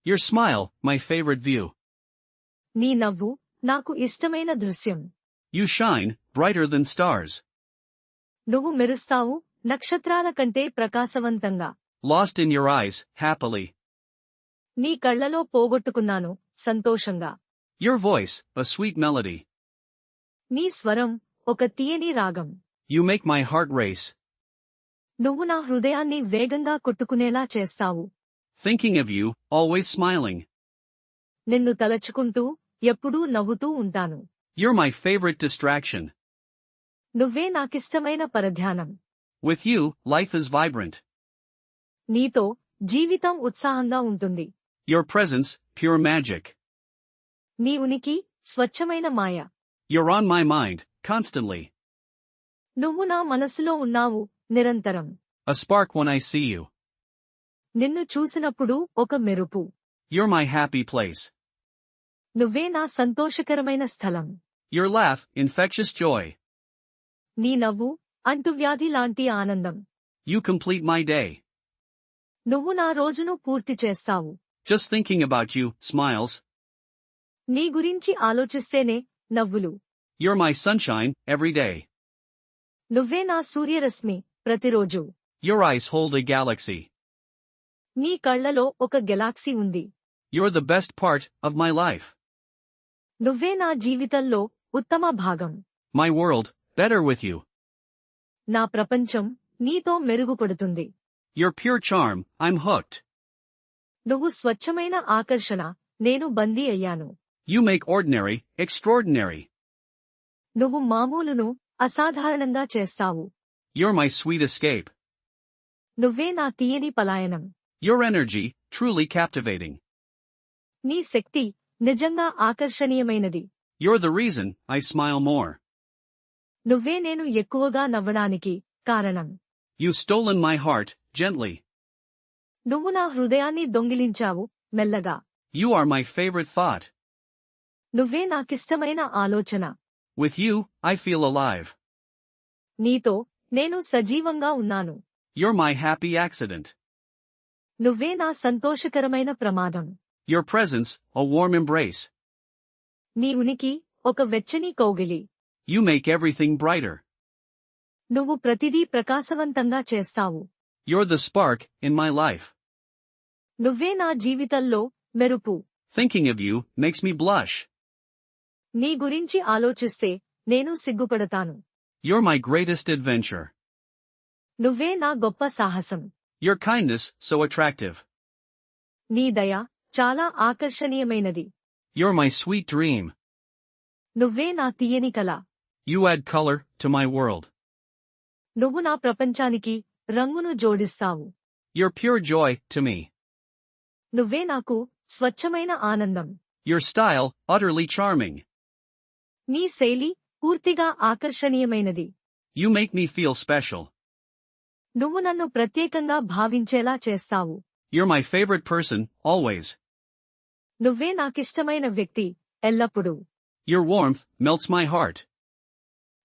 Your smile, my favorite view. నీ నవ్వు నాకు ఇష్టమైన దృశ్యం. You shine, brighter than stars. నువ్వు మెరుస్తావు నక్షత్రాల కంటే ప్రకాశవంతంగా. Lost in your eyes, happily. నీ కళ్ళలో పోగొట్టుకున్నాను సంతోషంగా. Your voice, a sweet melody. నీ స్వరం ఒక తీయని రాగం. You make my heart race. నువ్వు నా హృదయాన్ని వేగంగా కొట్టుకునేలా చేస్తావు. Thinking of you, always smiling. నిన్ను తలచుకుంటూ ఎప్పుడూ నవ్వుతూ ఉంటాను. You're my favorite distraction. నువ్వే నాకిష్టమైన పరధ్యానం. With you, life is vibrant. నీతో జీవితం ఉత్సాహంగా ఉంటుంది. Your presence, pure magic. నీ ఉనికి స్వచ్ఛమైన మాయ. You're on my mind, constantly. నువ్వు నా మనసులో ఉన్నావు నిరంతరం. A spark when I see you. నిన్ను చూసినప్పుడు ఒక మెరుపు. You're my happy place. నువ్వే నా సంతోషకరమైన స్థలం. Your laugh, infectious joy. నీ నవ్వు అంటువ్యాధి లాంటి ఆనందం. You complete my day. నువ్వు నా రోజును పూర్తి చేస్తావు. Just thinking about you, smiles. నీ గురించి ఆలోచిస్తేనే నవ్వులు. You're my sunshine, every day. నువ్వే నా సూర్యరశ్మి ప్రతిరోజు. Your eyes hold a galaxy. నీ కళ్ళలో ఒక గెలాక్సీ ఉంది. You're the best part of my life. నువ్వే నా జీవితంలో ఉత్తమ భాగం. My world, better with you. నా ప్రపంచం నీతో మెరుగుపడుతుంది. Your pure charm, I'm hooked. నువ్వు స్వచ్ఛమైన ఆకర్షణ, నేను బందీ అయ్యాను. You make ordinary, extraordinary. నువ్వు మామూలును అసాధారణంగా చేస్తావు. You're my sweet escape. నువ్వే నా తీయని పలాయనం. Your energy, truly captivating. నీ శక్తి నిజంగా ఆకర్షణీయమైనది. You're the reason I smile more. నువ్వే నేను ఎక్కువగా నవ్వడానికి కారణం. You've stolen my heart, gently. నువ్వు నా హృదయాన్ని దొంగిలించావు మెల్లగా. You are my favorite thought. నువ్వే నాకిష్టమైన ఆలోచన. With you, I feel alive. నీతో నేను సజీవంగా ఉన్నాను. You're my happy accident. నువ్వే నా సంతోషకరమైన ప్రమాదం. Your presence, a warm embrace. నీ ఉనికి ఒక వెచ్చని కౌగిలి. You make everything brighter. నువ్వు ప్రతిదీ ప్రకాశవంతంగా చేస్తావు. You're the spark in my life. నువ్వే నా జీవితంలో మెరుపు. Thinking of you makes me blush. నీ గురించి ఆలోచిస్తే నేను సిగ్గుపడతాను. You're my greatest adventure. నువ్వే నా గొప్ప సాహసం. Your kindness, so attractive. నీ దయ చాలా ఆకర్షణీయమైనది. You're my sweet dream. నువ్వే నా తీయని కల. You add color to my world. నువ్వు నా ప్రపంచానికి రంగును జోడిస్తావు. You're pure joy to me. నువ్వే నాకు స్వచ్ఛమైన ఆనందం. Your style, utterly charming. నీ శైలి పూర్తిగా ఆకర్షణీయమైనది. You make me feel special. నువ్వు నన్ను ప్రత్యేకంగా భావించేలా చేస్తావు. You're my favorite person, always. నువ్వే నాకిష్టమైన వ్యక్తి ఎల్లప్పుడూ. Your warmth melts my heart.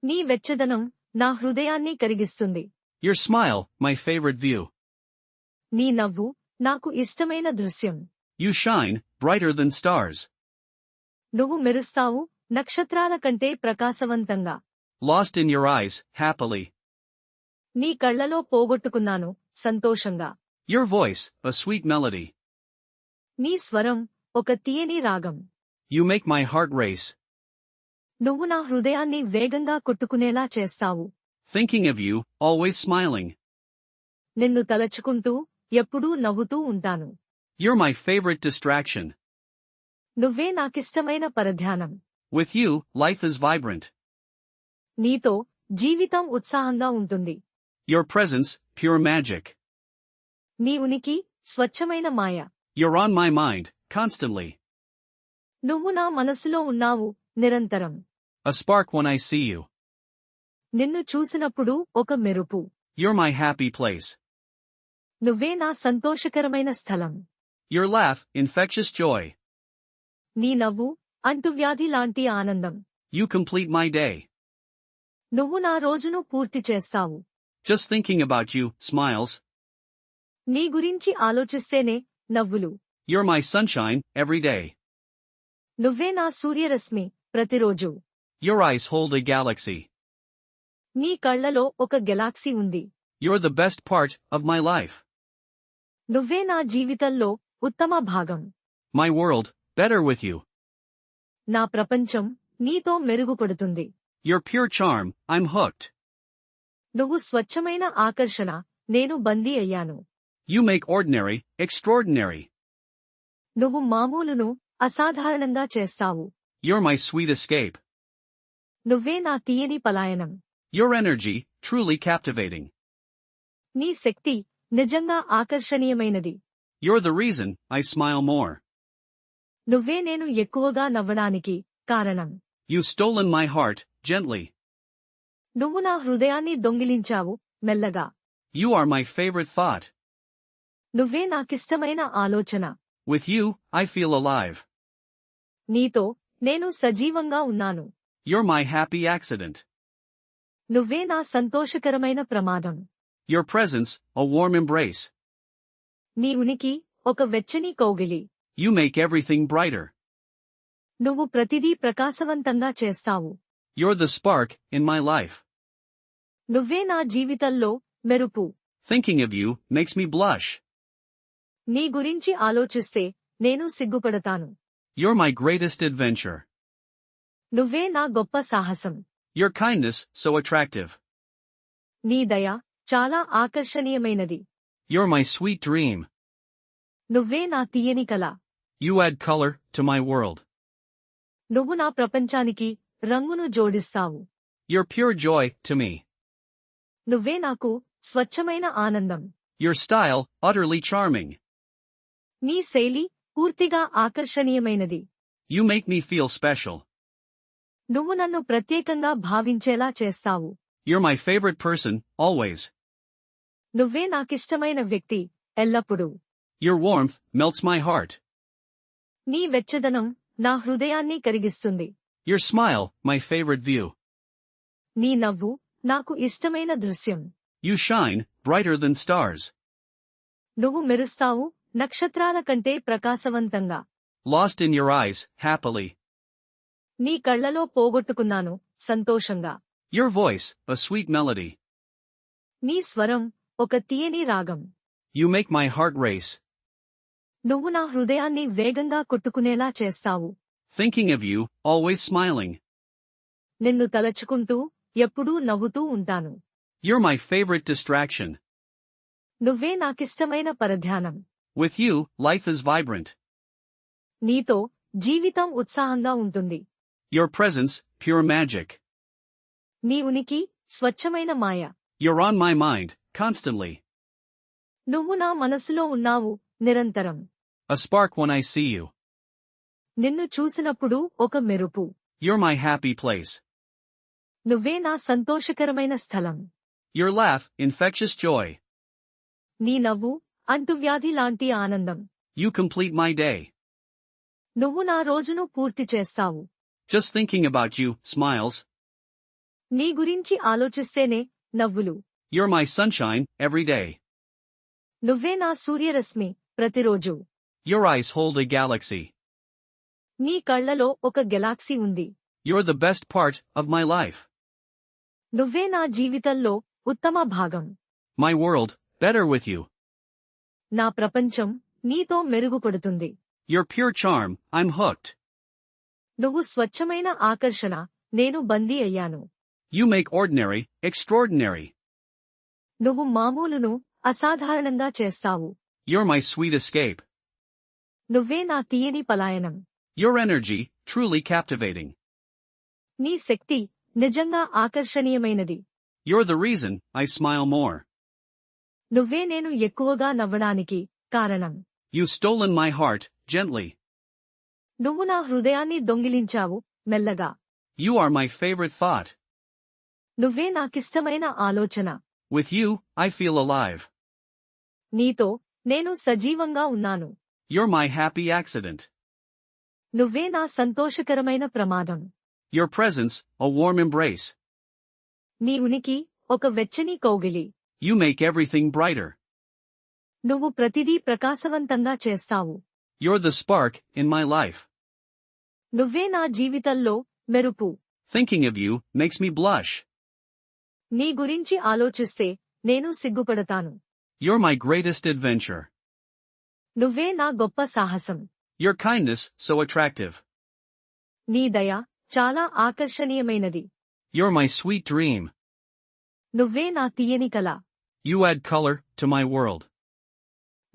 నీ వెచ్చదనం నా హృదయాన్ని కరిగిస్తుంది. Your smile, my favorite view. నీ నవ్వు నాకు ఇష్టమైన దృశ్యం. You shine, brighter than stars. నువ్వు మెరుస్తావు నక్షత్రాల కంటే ప్రకాశవంతంగా. Lost in your eyes, happily. నీ కళ్ళలో పోగొట్టుకున్నాను సంతోషంగా. Your voice, a sweet melody. నీ స్వరం ఒక తీయని రాగం. You make my heart race. నువ్వు నా హృదయాన్ని వేగంగా కొట్టుకునేలా చేస్తావు. Thinking of you, always smiling. నిన్ను తలచుకుంటూ ఎప్పుడూ నవ్వుతూ ఉంటాను. You're my favorite distraction. నువ్వే నాకిష్టమైన పరధ్యానం. With you, life is vibrant. నీతో జీవితం ఉత్సాహంగా ఉంటుంది. Your presence, pure magic. నీ ఉనికి స్వచ్ఛమైన మాయ. You're on my mind, constantly. నువ్వు నా మనసులో ఉన్నావు నిరంతరం. A spark when I see you. నిన్ను చూసినప్పుడు ఒక మెరుపు. You're my happy place. నువ్వే నా సంతోషకరమైన స్థలం. Your laugh, infectious joy. నీ నవ్వు అంటువ్యాధి లాంటి ఆనందం. You complete my day. నువ్వు నా రోజును పూర్తి చేస్తావు. Just thinking about you, smiles. నీ గురించి ఆలోచిస్తేనే నవ్వులు. You're my sunshine, every day. నువ్వే నా సూర్యరశ్మి ప్రతిరోజు. Your eyes hold a galaxy. నీ కళ్ళలో ఒక గెలాక్సీ ఉంది. You're the best part of my life. నువ్వే నా జీవితంలో ఉత్తమ భాగం. My world, better with you. నా ప్రపంచం నీతో మెరుగుపడుతుంది. Your pure charm, I'm hooked. నువ్వు స్వచ్ఛమైన ఆకర్షణ, నేను బందీ అయ్యాను. You make ordinary, extraordinary. నువ్వు మామూలును అసాధారణంగా చేస్తావు. You're my sweet escape. నువ్వే నా తీయని పలాయనం. Your energy, truly captivating. నీ శక్తి నిజంగా ఆకర్షణీయమైనది. You're the reason I smile more. నువ్వే నేను ఎక్కువగా నవ్వడానికి కారణం. You've stolen my heart, gently. నువ్వు నా హృదయాన్ని దొంగిలించావు, మెల్లగా. You are my favorite thought. నువ్వే నాకిష్టమైన ఆలోచన. With you, I feel alive. నీతో నేను సజీవంగా ఉన్నాను. You're my happy accident. నువ్వే నా సంతోషకరమైన ప్రమాదం. Your presence, a warm embrace. నీ ఉనికి ఒక వెచ్చని కౌగిలి. You make everything brighter. నువ్వు ప్రతిదీ ప్రకాశవంతంగా చేస్తావు. You're the spark in my life. నువ్వే నా జీవితంలో మెరుపు. Thinking of you makes me blush. నీ గురించి ఆలోచిస్తే నేను సిగ్గుపడతాను. You're my greatest adventure. నువ్వే నా గొప్ప సాహసం. Your kindness, so attractive. నీ దయ చాలా ఆకర్షణీయమైనది. You're my sweet dream. నువ్వే నా తీయని కల. You add color to my world. నువ్వు నా ప్రపంచానికి రంగును జోడిస్తావు. You're pure joy to me. నువ్వే నాకు స్వచ్ఛమైన ఆనందం. Your style, utterly charming. నీ శైలి పూర్తిగా ఆకర్షణీయమైనది. You make me feel special. నువ్వు నన్ను ప్రత్యేకంగా భావించేలా చేస్తావు. You're my favorite person, always. నువ్వే నాకిష్టమైన వ్యక్తి, ఎల్లప్పుడూ. Your warmth melts my heart. నీ వెచ్చదనం నా హృదయాన్ని కరిగిస్తుంది. Your smile, my favorite view. నీ నవ్వు నాకు ఇష్టమైన దృశ్యం. You shine, brighter than stars. నువ్వు మెరుస్తావు, నక్షత్రాల కంటే ప్రకాశవంతంగా. Lost in your eyes, happily. నీ కళ్ళలో పోగొట్టుకున్నాను, సంతోషంగా. Your voice, a sweet melody. నీ స్వరం ఒక తీయని రాగం. You make my heart race. నువ్వు నా హృదయాన్ని వేగంగా కొట్టుకునేలా చేస్తావు. Thinking of you, always smiling. నిన్ను తలచుకుంటూ ఎప్పుడూ నవ్వుతూ ఉంటాను. You're my favorite distraction. నువ్వే నాకిష్టమైన పరధ్యానం. With you, life is vibrant. నీతో జీవితం ఉత్సాహంగా ఉంటుంది. Your presence, pure magic. నీ ఉనికి స్వచ్ఛమైన మాయ. You're on my mind, constantly. నువ్వు నా మనసులో ఉన్నావు, నిరంతరం. A spark when I see you. నిన్ను చూసినప్పుడు ఒక మెరుపు. You're my happy place. నువ్వే నా సంతోషకరమైన స్థలం. Your laugh, infectious joy. నీ నవ్వు అంటువ్యాధి లాంటి ఆనందం. You complete my day. నువ్వు నా రోజును పూర్తి చేస్తావు. Just thinking about you, smiles. నీ గురించి ఆలోచిస్తేనే నవ్వులు. You're my sunshine, every day. నువ్వే నా సూర్యరశ్మి ప్రతిరోజు. Your eyes hold a galaxy. నీ కళ్ళలో ఒక గెలాక్సీ ఉంది. You're the best part of my life. నువ్వే నా జీవితంలో ఉత్తమ భాగం. My world, better with you. నా ప్రపంచం నీతో మెరుగుపడుతుంది. Your pure charm, I'm hooked. నువ్వు స్వచ్ఛమైన ఆకర్షణ, నేను బందీ అయ్యాను. You make ordinary, extraordinary. నువ్వు మామూలును అసాధారణంగా చేస్తావు. You're my sweet escape. నువ్వే నా తీయని పలాయనం. Your energy, truly captivating. నీ శక్తి నిజంగా ఆకర్షణీయమైనది. You're the reason I smile more. నువ్వే నేను ఎక్కువగా నవ్వడానికి కారణం. You've stolen my heart, gently. నువ్వు నా హృదయాన్ని దొంగిలించావు, మెల్లగా. You are my favorite thought. నువ్వే నాకిష్టమైన ఆలోచన. With you, I feel alive. నీతో నేను సజీవంగా ఉన్నాను. You're my happy accident. నువ్వే నా సంతోషకరమైన ప్రమాదం. Your presence, a warm embrace. నీ ఉనికి ఒక వెచ్చని కౌగిలి. You make everything brighter. నువ్వు ప్రతిదీ ప్రకాశవంతంగా చేస్తావు. You're the spark in my life. నువ్వే నా జీవితంలో మెరుపు. Thinking of you makes me blush. నీ గురించి ఆలోచిస్తే నేను సిగ్గుపడతాను. You're my greatest adventure. నువ్వే నా గొప్ప సాహసం. Your kindness so attractive. నీ దయ చాలా ఆకర్షణీయమైనది. You're my sweet dream. నువ్వే నా తీయని కల. You add color to my world.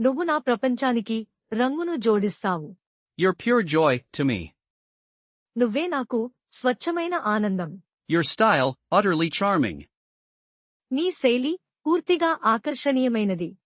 నువ్వు నా ప్రపంచానికి రంగును జోడిస్తావు. You're pure joy to me. నువ్వే నాకు స్వచ్ఛమైన ఆనందం. Your style utterly charming. నీ శైలి పూర్తిగా ఆకర్షణీయమైనది.